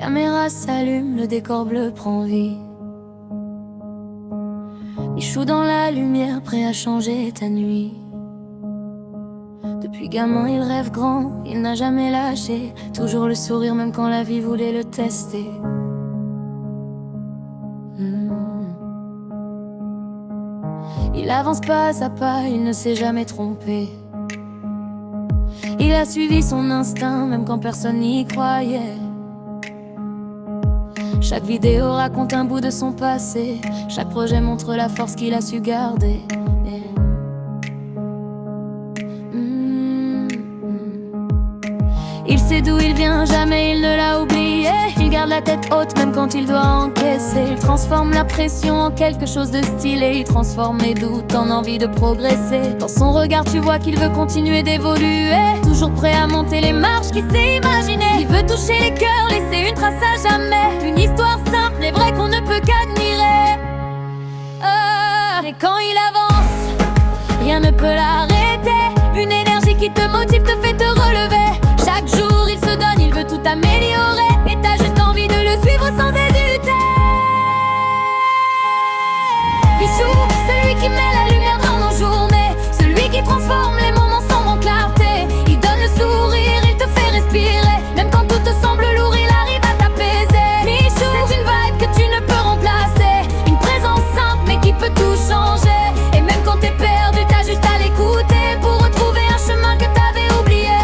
caméra s'allume, le décor bleu prend vie. Michou dans la lumière, prêt à changer ta nuit. Depuis gamin il rêve grand, il n'a jamais lâché. Toujours le sourire même quand la vie voulait le tester. Il avance pas à pas, il ne s'est jamais trompé. Il a suivi son instinct même quand personne n'y croyait. Chaque vidéo raconte un bout de son passé. Chaque projet montre la force qu'il a su garder. Il sait d'où il vient, jamais il ne l'a oublié. Il garde la tête haute même quand il doit encaisser. Il transforme la pression en quelque chose de stylé. Il transforme les doutes en envie de progresser. Dans son regard tu vois qu'il veut continuer d'évoluer. Toujours prêt à monter les marches qu'il s'est imaginé. Il veut toucher les cœurs, laisser une trace à jamais. Une histoire simple mais vraie qu'on ne peut qu'admirer. Et quand il avance, rien ne peut l'arrêter. Une énergie qui te motive, te fait te relever. Chaque jour il se donne, il veut tout améliorer. Et t'as juste envie de le suivre sans hésiter. Michou, celui qui met la lumière dans nos journées. Celui qui transforme les moments sombres en clarté. Il donne le sourire, il te fait respirer. Même quand tout te semble lourd, il arrive à t'apaiser. Michou, c'est une vibe que tu ne peux remplacer. Une présence simple mais qui peut tout changer. Et même quand t'es perdu, t'as juste à l'écouter pour retrouver un chemin que t'avais oublié.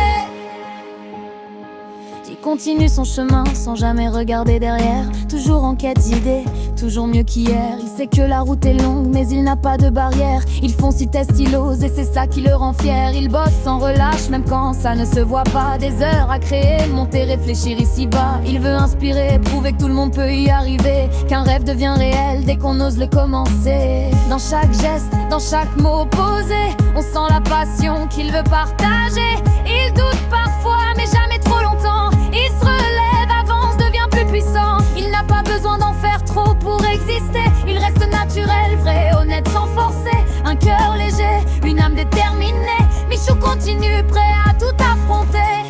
Il continue son chemin sans jamais regarder derrière. Toujours en quête d'idées, toujours mieux qu'hier. Il sait que la route est longue mais il n'a pas de barrière. Il fonce, il teste, il ose et c'est ça qui le rend fier. Il bosse sans relâche même quand ça ne se voit pas. Des heures à créer, monter, réfléchir ici-bas. Il veut inspirer, prouver que tout le monde peut y arriver. Qu'un rêve devient réel dès qu'on ose le commencer. Dans chaque geste, dans chaque mot posé, on sent la passion qu'il veut partager. Il doute parfois mais jamais trop longtemps. Il se relève, avance, devient plus puissant. Il n'a pas besoin d'en faire trop pour exister. Il reste naturel, vrai, honnête, sans forcer. Un cœur léger, une âme déterminée. Michou continue, prêt à tout affronter.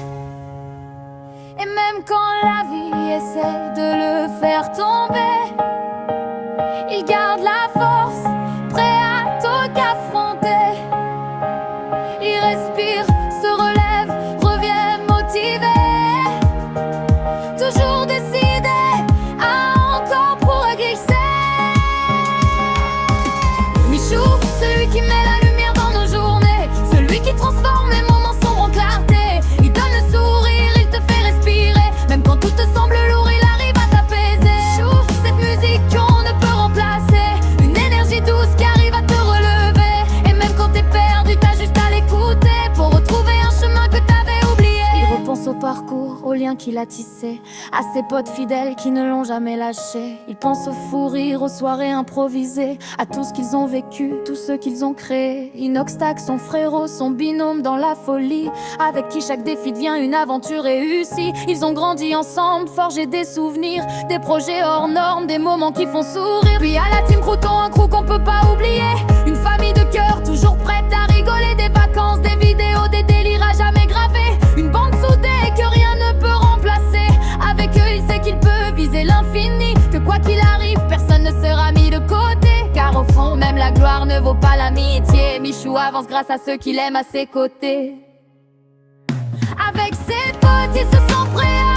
Et même quand la vie essaie de le faire tomber, il garde la force, prêt à tout affronter. Il respire, se relève, revient motivé. Toujours décidé à encore progresser. Michou, celui qui met la lumière dans nos journées. Celui qui transforme les moments sombres en clarté. Il donne le sourire, il te fait respirer. Même quand tout te semble lourd, il arrive à t'apaiser. Michou, cette musique qu'on ne peut remplacer. Une énergie douce qui arrive à te relever. Et même quand t'es perdu, t'as juste à l'écouter pour retrouver un chemin que t'avais oublié. Il repense au parcours, aux liens qu'il a tissés, à ses potes fidèles qui ne l'ont jamais lâché. Il pense au fou rire, aux soirées improvisées, à tout ce qu'ils ont vécu, tout ce qu'ils ont créé. Inoxtag, son frérot, son binôme dans la folie, avec qui chaque défi devient une aventure réussie. Ils ont grandi ensemble, forgé des souvenirs, des projets hors normes, des moments qui font sourire. Puis à la team Crouton, un crew qu'on peut pas oublier. Une famille de cœur, toujours prête à rigoler. Des vacances, des vidéos, des délires à jamais gravés. Une bande soudée que rien ne peut remplacer. Avec eux, il sait qu'il peut viser l'infini. Que quoi qu'il arrive, personne ne sera mis de côté. Car au fond, même la gloire ne vaut pas l'amitié. Michou avance grâce à ceux qu'il aime à ses côtés. Avec ses potes, il se sent prêt à